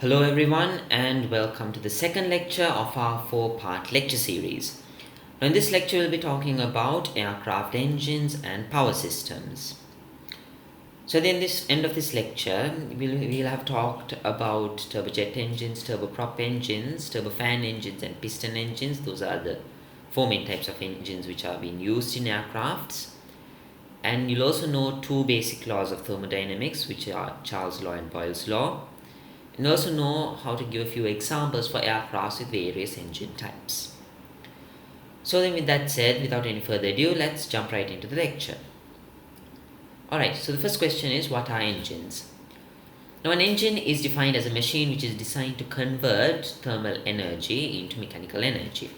Hello everyone and welcome to the second lecture of our four-part lecture series. Now in this lecture we'll be talking about aircraft engines and power systems. So then this end of this lecture we'll have talked about turbojet engines, turboprop engines, turbofan engines and piston engines. Those are the four main types of engines which are being used in aircrafts. And you'll also know two basic laws of thermodynamics, which are Charles' law and Boyle's law. And also know how to give a few examples for aircrafts with various engine types. So then with that said, without any further ado, let's jump right into the lecture. Alright, so the first question is, what are engines? Now an engine is defined as a machine which is designed to convert thermal energy into mechanical energy.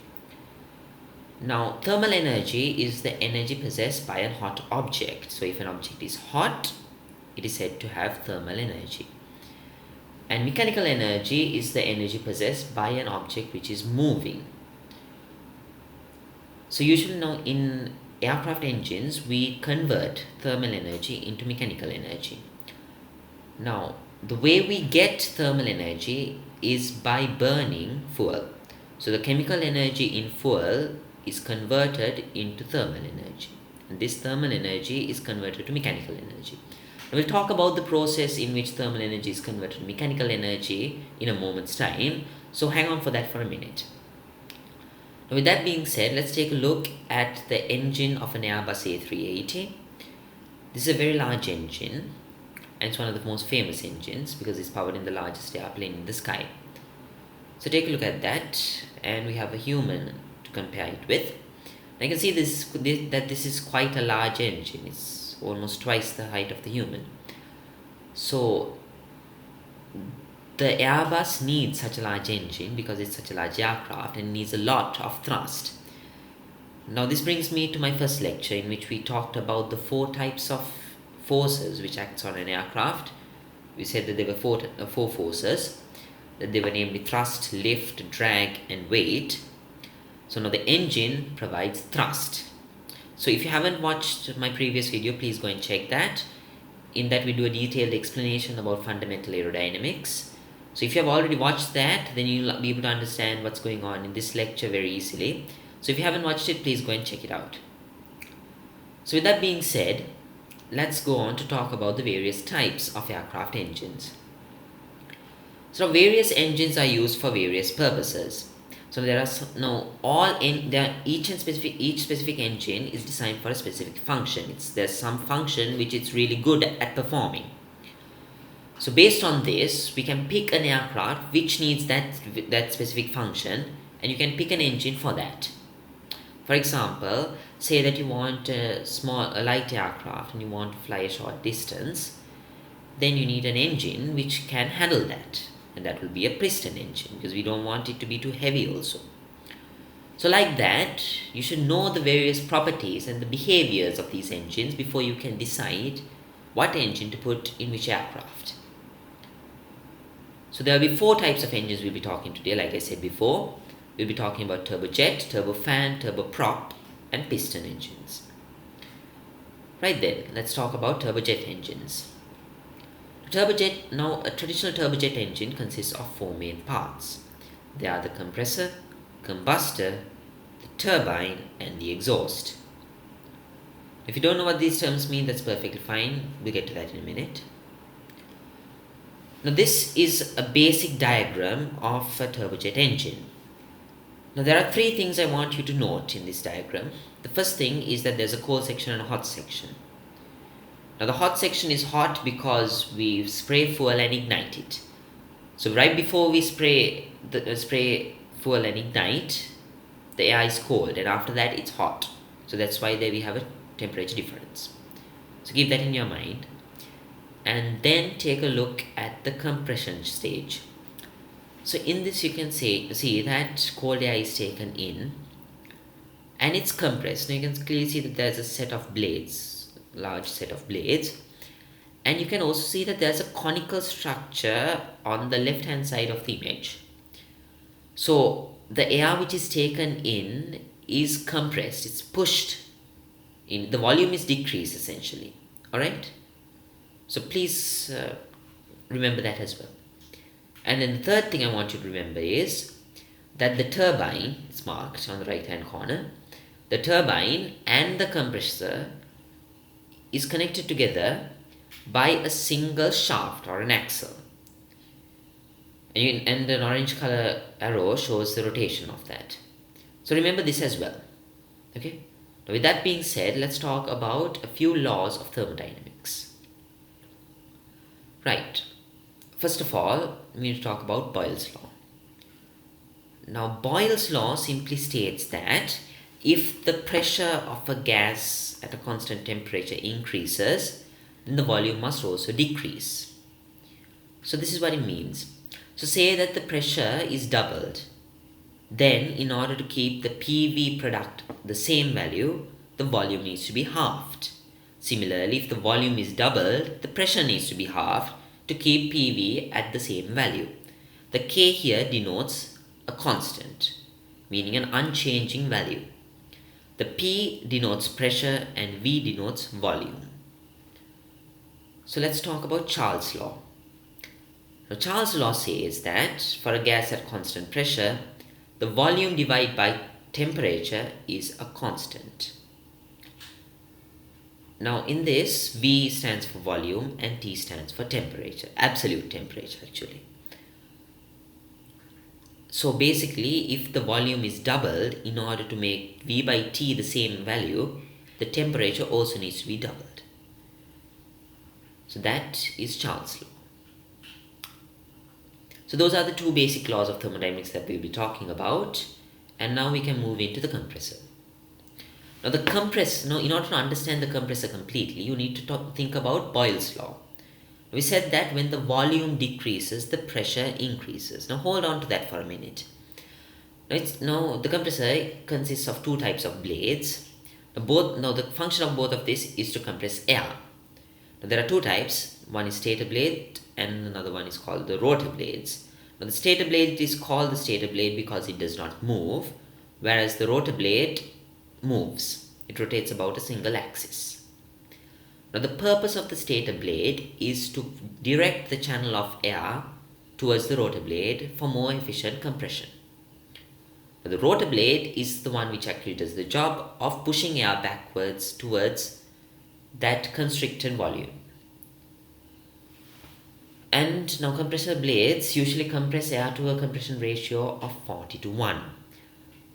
Now thermal energy is the energy possessed by a hot object. So if an object is hot, it is said to have thermal energy. And mechanical energy is the energy possessed by an object which is moving. So usually now in aircraft engines, we convert thermal energy into mechanical energy. Now, the way we get thermal energy is by burning fuel. So the chemical energy in fuel is converted into thermal energy. And this thermal energy is converted to mechanical energy. We'll talk about the process in which thermal energy is converted to mechanical energy in a moment's time, so hang on for that for a minute. Now with that being said, let's take a look at the engine of an Airbus A380. This is a very large engine, and it's one of the most famous engines because it's powered in the largest airplane in the sky. So take a look at that, and we have a human to compare it with. Now you can see that this is quite a large engine. It's almost twice the height of the human. So the Airbus needs such a large engine because it's such a large aircraft and needs a lot of thrust. Now this brings me to my first lecture, in which we talked about the four types of forces which acts on an aircraft. We said that there were four forces, that they were namely thrust, lift, drag and weight. So now the engine provides thrust. So if you haven't watched my previous video, please go and check that. In that we do a detailed explanation about fundamental aerodynamics. So if you have already watched that, then you'll be able to understand what's going on in this lecture very easily. So if you haven't watched it, please go and check it out. So with that being said, let's go on to talk about the various types of aircraft engines. So various engines are used for various purposes. So there are each specific engine is designed for a specific function. There's some function which it's really good at performing. So based on this, we can pick an aircraft which needs that specific function, and you can pick an engine for that. For example, say that you want a light aircraft and you want to fly a short distance, then you need an engine which can handle that. And that will be a piston engine because we don't want it to be too heavy also. So like that, you should know the various properties and the behaviors of these engines before you can decide what engine to put in which aircraft. So there will be four types of engines we'll be talking today. Like I said before, we'll be talking about turbojet, turbofan, turboprop and piston engines. Right then, let's talk about turbojet engines. Now a traditional turbojet engine consists of four main parts. They are the compressor, combustor, the turbine and the exhaust. If you don't know what these terms mean, that's perfectly fine. We'll get to that in a minute. Now this is a basic diagram of a turbojet engine. Now there are three things I want you to note in this diagram. The first thing is that there's a cold section and a hot section. Now the hot section is hot because we spray fuel and ignite it. So right before we spray fuel and ignite, the air is cold, and after that it's hot. So that's why there we have a temperature difference. So keep that in your mind. And then take a look at the compression stage. So in this you can see that cold air is taken in and it's compressed. Now you can clearly see that there's a set of blades, large set of blades, and you can also see that there's a conical structure on the left hand side of the image. So the air which is taken in is compressed, it's pushed in, the volume is decreased essentially. Alright, so please remember that as well. And then the third thing I want you to remember is that the turbine, it's marked on the right hand corner, the turbine and the compressor is connected together by a single shaft or an axle. And an orange color arrow shows the rotation of that. So remember this as well. Okay. Now with that being said, let's talk about a few laws of thermodynamics. Right. First of all, we need to talk about Boyle's law. Now Boyle's law simply states that if the pressure of a gas at a constant temperature increases, then the volume must also decrease. So this is what it means. So say that the pressure is doubled. Then in order to keep the PV product the same value, the volume needs to be halved. Similarly, if the volume is doubled, the pressure needs to be halved to keep PV at the same value. The K here denotes a constant, meaning an unchanging value. The P denotes pressure and V denotes volume. So let's talk about Charles' law. Now Charles' law says that for a gas at constant pressure, the volume divided by temperature is a constant. Now in this, V stands for volume and T stands for temperature, absolute temperature actually. So basically, if the volume is doubled, in order to make V by T the same value, the temperature also needs to be doubled. So that is Charles' law. So those are the two basic laws of thermodynamics that we'll be talking about. And now we can move into the compressor. Now in order to understand the compressor completely, you need to think about Boyle's law. We said that when the volume decreases, the pressure increases. Now hold on to that for a minute. Now the compressor consists of two types of blades. The function of both of this is to compress air. Now there are two types. One is stator blade and another one is called the rotor blades. Now the stator blade is called the stator blade because it does not move, whereas the rotor blade moves. It rotates about a single axis. Now the purpose of the stator blade is to direct the channel of air towards the rotor blade for more efficient compression. Now the rotor blade is the one which actually does the job of pushing air backwards towards that constricted volume. And now compressor blades usually compress air to a compression ratio of 40:1.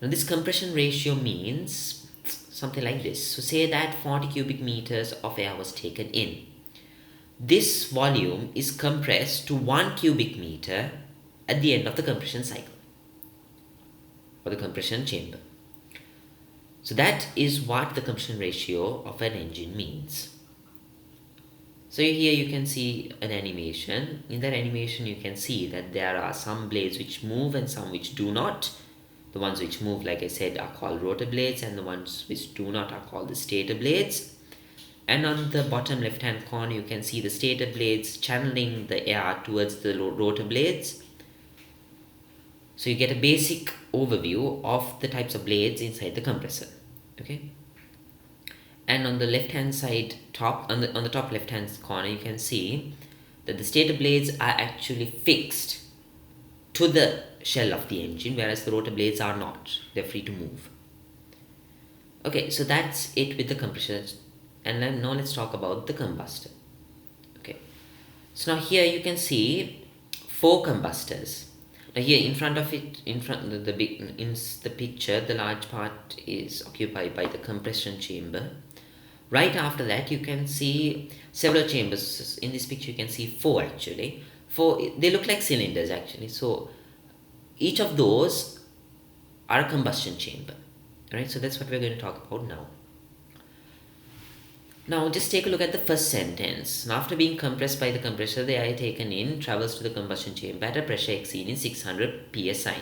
Now this compression ratio means something like this. So say that 40 cubic meters of air was taken in. This volume is compressed to 1 cubic meter at the end of the compression cycle or the compression chamber. So that is what the compression ratio of an engine means. So here you can see an animation. In that animation you can see that there are some blades which move and some which do not. The ones which move, like I said, are called rotor blades, and the ones which do not are called the stator blades. And on the bottom left hand corner you can see the stator blades channeling the air towards the rotor blades. So you get a basic overview of the types of blades inside the compressor. Okay. And on the left hand side on the top left hand corner you can see that the stator blades are actually fixed to the shell of the engine, whereas the rotor blades are not. They're free to move. Okay, so that's it with the compressor. And then now let's talk about the combustor. Okay, so now here you can see 4 combustors. Now here in the picture, the large part is occupied by the compression chamber. Right after that you can see several chambers. In this picture you can see 4 actually. 4, they look like cylinders actually. So each of those are a combustion chamber. Alright, so that's what we're going to talk about now. Now just take a look at the first sentence. Now, after being compressed by the compressor, the air taken in travels to the combustion chamber at a pressure exceeding 600 psi.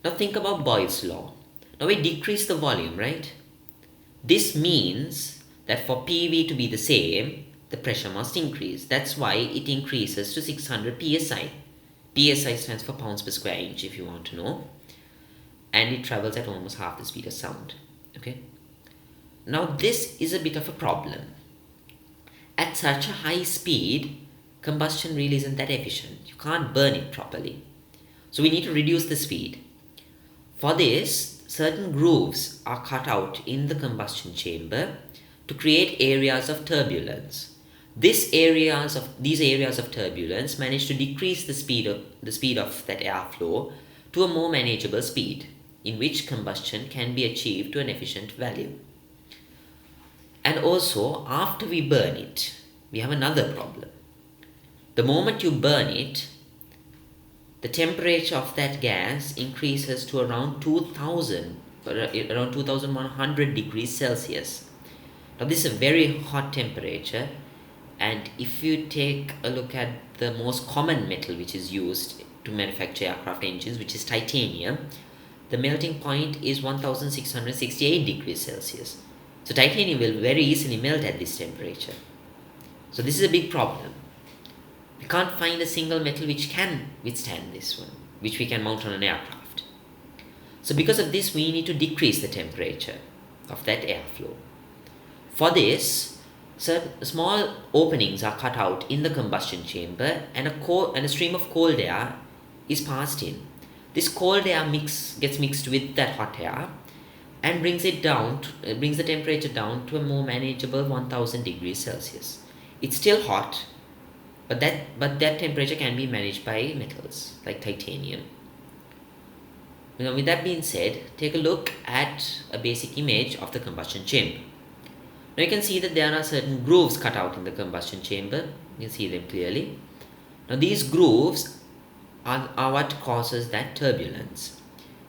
Now think about Boyle's law. Now we decrease the volume, right? This means that for PV to be the same, the pressure must increase. That's why it increases to 600 psi. PSI stands for pounds per square inch if you want to know. And it travels at almost half the speed of sound. Okay. Now this is a bit of a problem. At such a high speed, combustion really isn't that efficient. You can't burn it properly. So we need to reduce the speed. For this, certain grooves are cut out in the combustion chamber to create areas of turbulence. These areas of turbulence manage to decrease the speed of that airflow to a more manageable speed, in which combustion can be achieved to an efficient value. And also, after we burn it, we have another problem. The moment you burn it, the temperature of that gas increases to around 2100 degrees Celsius. Now this is a very hot temperature, and if you take a look at the most common metal which is used to manufacture aircraft engines, which is titanium, the melting point is 1668 degrees Celsius. So titanium will very easily melt at this temperature. So this is a big problem. We can't find a single metal which can withstand this one, which we can mount on an aircraft. So because of this, we need to decrease the temperature of that airflow. For this, certain small openings are cut out in the combustion chamber, and a stream of cold air is passed in. This cold air gets mixed with that hot air and brings the temperature down to a more manageable 1000 degrees Celsius. It's still hot, but that temperature can be managed by metals like titanium. Now, with that being said, take a look at a basic image of the combustion chamber. Now you can see that there are certain grooves cut out in the combustion chamber. You can see them clearly. Now these grooves are what causes that turbulence.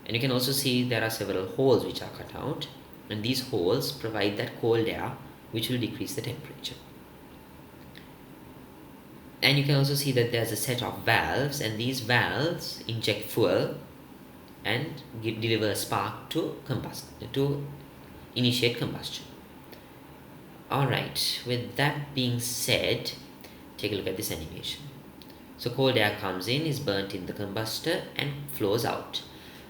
And you can also see there are several holes which are cut out, and these holes provide that cold air which will decrease the temperature. And you can also see that there's a set of valves, and these valves inject fuel and deliver a spark to initiate combustion. Alright, with that being said, take a look at this animation. So cold air comes in, is burnt in the combustor and flows out.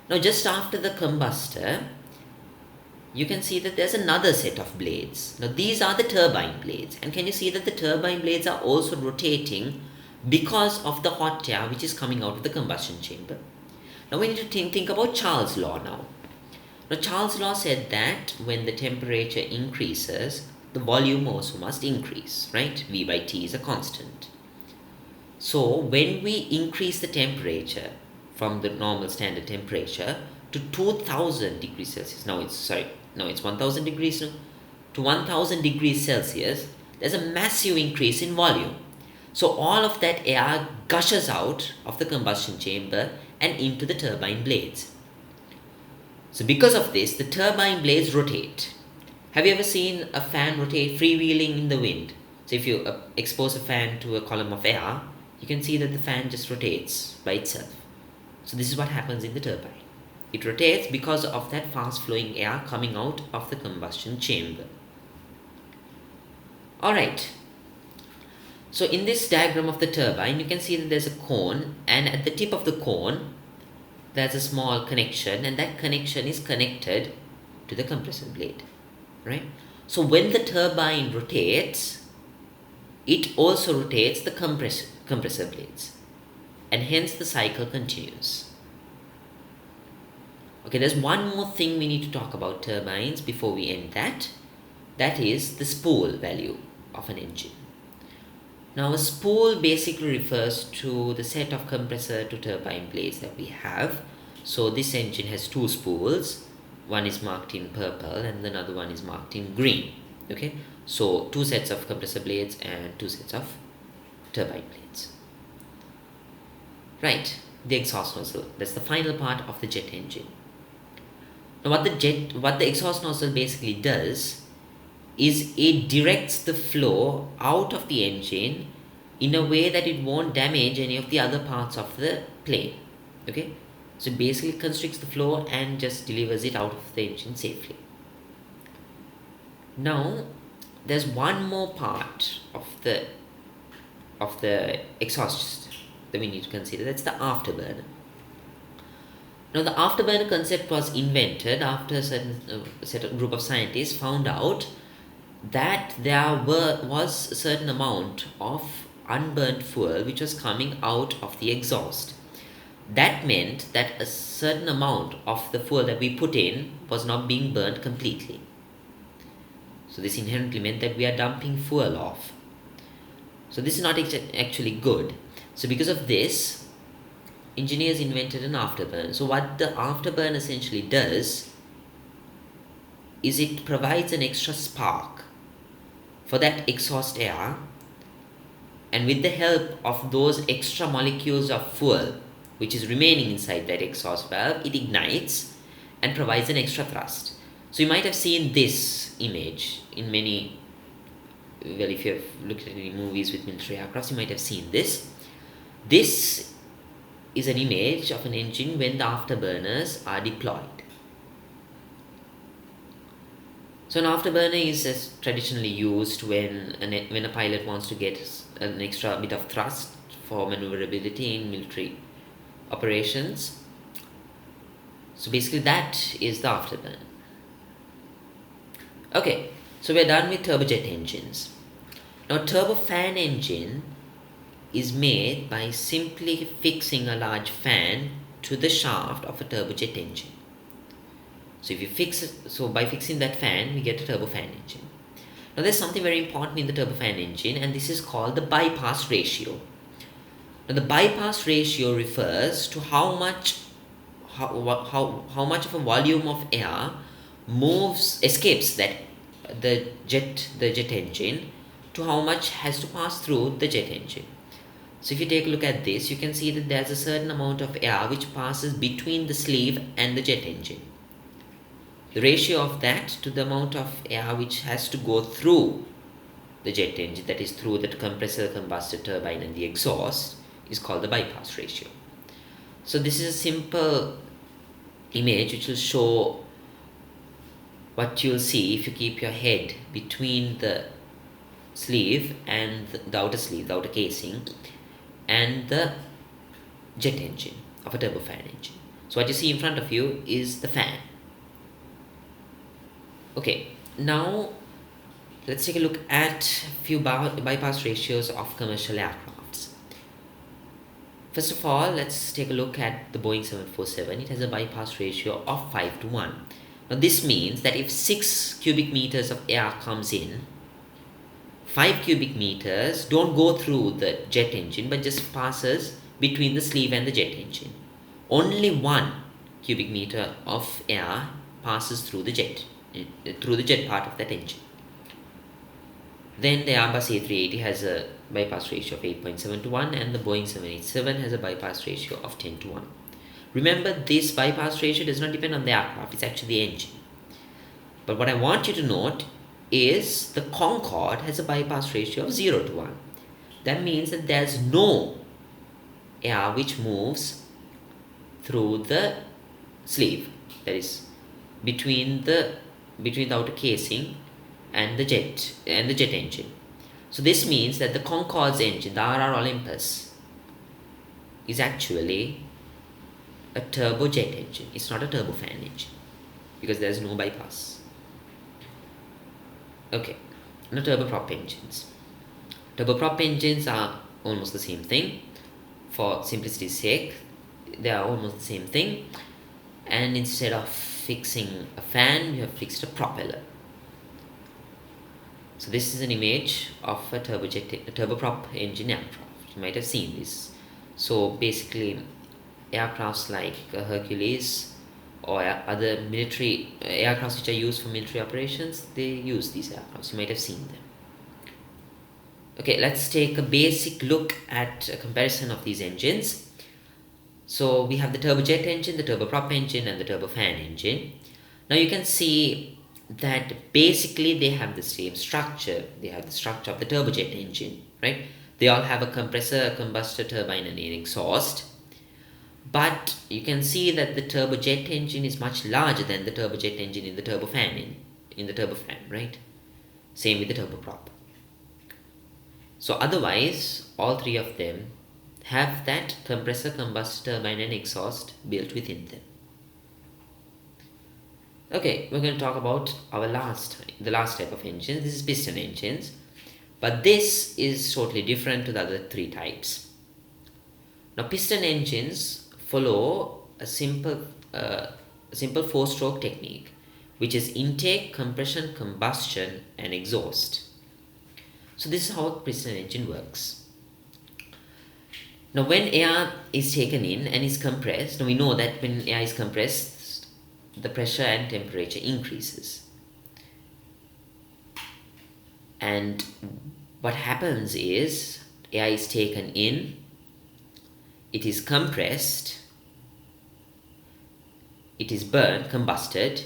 Now just after the combustor, you can see that there's another set of blades. Now these are the turbine blades, and can you see that the turbine blades are also rotating because of the hot air which is coming out of the combustion chamber. Now we need to think about Charles' law now. Now Charles' law said that when the temperature increases, the volume also must increase, right? V by T is a constant. So when we increase the temperature from the normal standard temperature to 2000 degrees Celsius, now it's 1000 degrees to 1000 degrees Celsius, there's a massive increase in volume. So all of that air gushes out of the combustion chamber and into the turbine blades. So because of this, the turbine blades rotate. Have you ever seen a fan rotate freewheeling in the wind? So if you expose a fan to a column of air, you can see that the fan just rotates by itself. So this is what happens in the turbine. It rotates because of that fast flowing air coming out of the combustion chamber. Alright. So in this diagram of the turbine, you can see that there's a cone, and at the tip of the cone, there's a small connection, and that connection is connected to the compressor blade, right? So when the turbine rotates, it also rotates the compressor blades, and hence the cycle continues. Okay, there's one more thing we need to talk about turbines before we end that. That is the spool value of an engine. Now a spool basically refers to the set of compressor to turbine blades that we have. So this engine has two spools. One is marked in purple and another one is marked in green. Okay, so two sets of compressor blades and two sets of turbine blades. Right, the exhaust nozzle. That's the final part of the jet engine. Now what the exhaust nozzle basically does is it directs the flow out of the engine in a way that it won't damage any of the other parts of the plane. Okay, so it basically constricts the flow and just delivers it out of the engine safely. Now there's one more part of the exhaust that we need to consider. That's the afterburner. Now the afterburner concept was invented after a certain group of scientists found out that there was a certain amount of unburnt fuel which was coming out of the exhaust. That meant that a certain amount of the fuel that we put in was not being burnt completely. So this inherently meant that we are dumping fuel off. So this is not actually good. So because of this, engineers invented an afterburn. So what the afterburn essentially does is it provides an extra spark for that exhaust air, and with the help of those extra molecules of fuel which is remaining inside that exhaust valve, it ignites and provides an extra thrust. So you might have seen this image in many, well, if you have looked at any movies with military aircrafts, you might have seen this. This is an image of an engine when the afterburners are deployed. So an afterburner is traditionally used when a pilot wants to get an extra bit of thrust for maneuverability in military operations. So basically that is the afterburner. Okay, so we're done with turbojet engines. Now turbofan engine is made by simply fixing a large fan to the shaft of a turbojet engine. So by fixing that fan, we get a turbofan engine. Now there's something very important in the turbofan engine, and this is called the bypass ratio. Now the bypass ratio refers to how much of a volume of air escapes the jet engine, to how much has to pass through the jet engine. So if you take a look at this, you can see that there's a certain amount of air which passes between the sleeve and the jet engine. The ratio of that to the amount of air which has to go through the jet engine, that is through the compressor, combustor turbine and the exhaust, is called the bypass ratio. So this is a simple image which will show what you'll see if you keep your head between the sleeve and the outer sleeve, the outer casing, and the jet engine of a turbofan engine. So what you see in front of you is the fan. Okay, now let's take a look at a few bypass ratios of commercial aircrafts. First of all, let's take a look at the Boeing 747. It has a bypass ratio of 5:1. Now this means that if 6 cubic meters of air comes in, 5 cubic meters don't go through the jet engine but just passes between the sleeve and the jet engine. Only 1 cubic meter of air passes through the jet part of that engine. Then the Airbus A380 has a bypass ratio of 8.7:1, and the Boeing 787 has a bypass ratio of 10:1. Remember, this bypass ratio does not depend on the aircraft, it's actually the engine. But what I want you to note is the Concorde has a bypass ratio of 0:1. That means that there's no air which moves through the sleeve, that is between the outer casing and the jet engine. So this means that the Concorde's engine, the RR Olympus, is actually a turbojet engine. It's not a turbofan engine because there's no bypass. Okay, now turboprop engines. Turboprop engines are almost the same thing. For simplicity's sake, they are almost the same thing. And instead of fixing a fan, you have fixed a propeller. So this is an image of a turboprop engine aircraft. You might have seen this. So basically, aircrafts like Hercules or other military aircrafts which are used for military operations, they use these aircrafts. You might have seen them. Okay, let's take a basic look at a comparison of these engines. So we have the turbojet engine, the turboprop engine, and the turbofan engine. Now you can see that basically they have the same structure. They have the structure of the turbojet engine, right? They all have a compressor, a combustor turbine, and an exhaust. But you can see that the turbojet engine is much larger than the turbojet engine in the turbofan, right? Same with the turboprop. So otherwise, all three of them have that compressor, combustor turbine, and exhaust built within them. Okay, we're going to talk about the last type of engines. This is piston engines. But this is totally different to the other three types. Now, piston engines follow a simple four-stroke technique, which is intake, compression, combustion, and exhaust. So this is how a piston engine works. Now, when air is taken in and is compressed, now we know that when air is compressed, the pressure and temperature increases. And what happens is air is taken in, it is compressed, it is burned, combusted,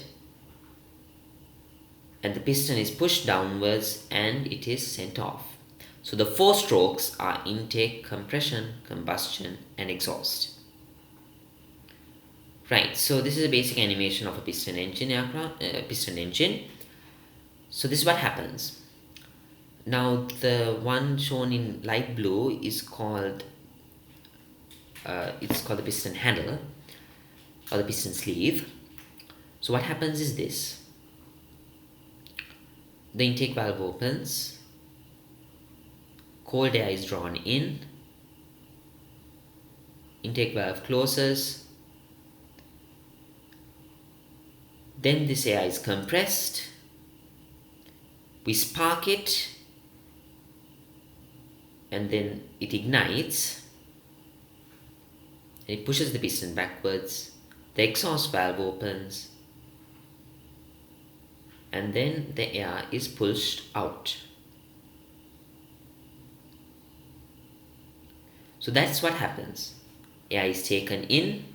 and the piston is pushed downwards and it is sent off. So the four strokes are intake, compression, combustion, and exhaust. Right, so this is a basic animation of a piston engine. So this is what happens. Now the one shown in light blue is called the piston handle or the piston sleeve. So what happens is this: the intake valve opens, cold air is drawn in, intake valve closes, then this air is compressed, we spark it, and then it ignites and it pushes the piston backwards, the exhaust valve opens, and then the air is pushed out. So that's what happens. Air is taken in.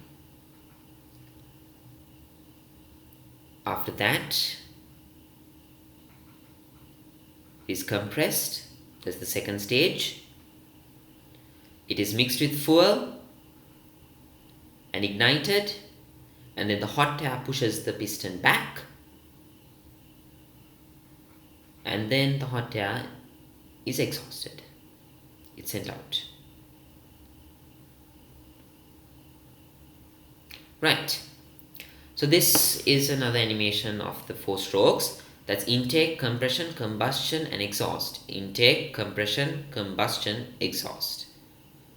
After that, it is compressed. That's the second stage. It is mixed with fuel and ignited, and then the hot air pushes the piston back, and then the hot air is exhausted. It's sent out. Right. So this is another animation of the four strokes. That's intake, compression, combustion, and exhaust. Intake, compression, combustion, exhaust.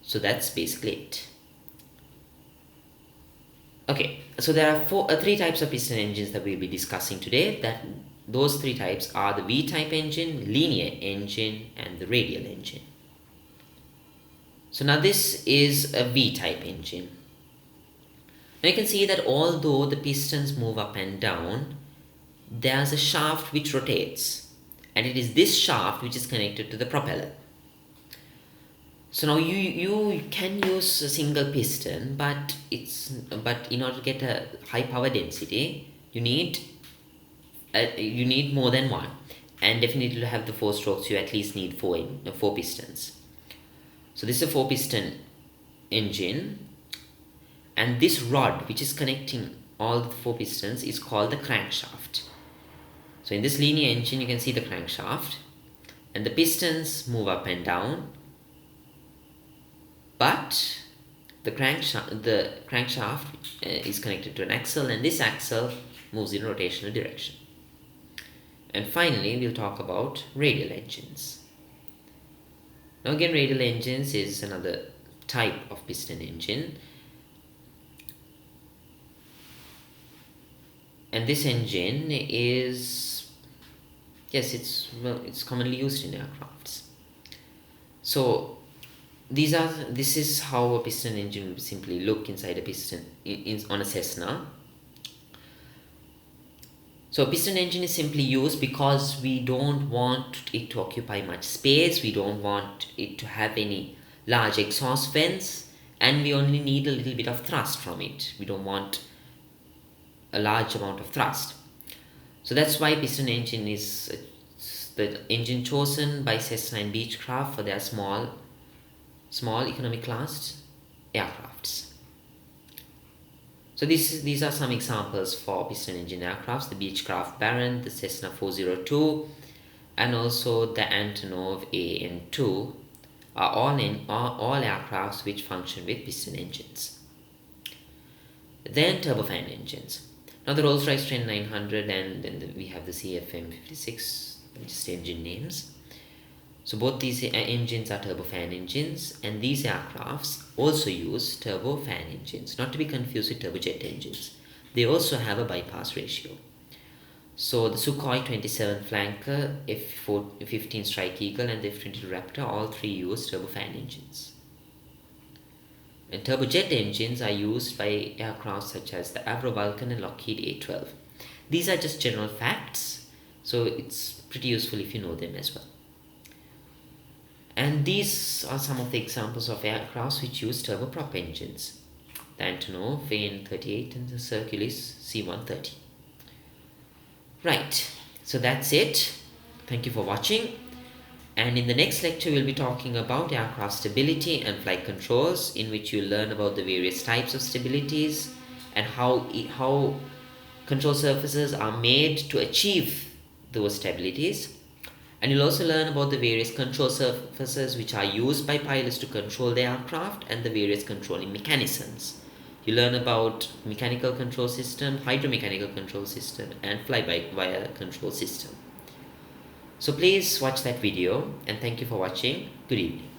So that's basically it. Okay, so there are three types of piston engines that we'll be discussing today. Those three types are the V-type engine, linear engine, and the radial engine. So now this is a V-type engine. Now you can see that although the pistons move up and down, there's a shaft which rotates, and it is this shaft which is connected to the propeller. So now you can use a single piston, but in order to get a high power density, you need more than one, and definitely to have the four strokes, you at least need four pistons. So this is a four piston engine, and this rod which is connecting all the four pistons is called the crankshaft. So in this linear engine, you can see the crankshaft, and the pistons move up and down, but the crankshaft is connected to an axle, and this axle moves in rotational direction. And finally, we'll talk about radial engines. Now again, radial engines is another type of piston engine, and this engine is, it's commonly used in aircrafts. So this is how a piston engine would simply look inside a piston on a Cessna. So a piston engine is simply used because we don't want it to occupy much space, we don't want it to have any large exhaust vents, and we only need a little bit of thrust from it. We don't want a large amount of thrust. So that's why piston engine is the engine chosen by Cessna and Beechcraft for their small economic class aircrafts. So these are some examples for piston engine aircrafts: the Beechcraft Baron, the Cessna 402, and also the Antonov AN2 are all aircrafts which function with piston engines. Then turbofan engines. Now the Rolls-Royce Trent 900, and then we have the CFM56, just engine names. So both these engines are turbofan engines, and these aircrafts also use turbofan engines, not to be confused with turbojet engines. They also have a bypass ratio. So the Sukhoi 27 Flanker, F-15 Strike Eagle, and the F-22 Raptor, all three use turbofan engines. And turbojet engines are used by aircraft such as the Avro Vulcan and Lockheed A-12. These are just general facts, so it's pretty useful if you know them as well. And these are some of the examples of aircrafts which use turboprop engines: the Antonov AN-38 and the Hercules C-130. Right, so that's it. Thank you for watching. And in the next lecture, we'll be talking about aircraft stability and flight controls, in which you'll learn about the various types of stabilities and how control surfaces are made to achieve those stabilities. And you'll also learn about the various control surfaces which are used by pilots to control the aircraft and the various controlling mechanisms. You learn about mechanical control system, hydromechanical control system, and fly-by-wire control system. So please watch that video, and thank you for watching. Good evening.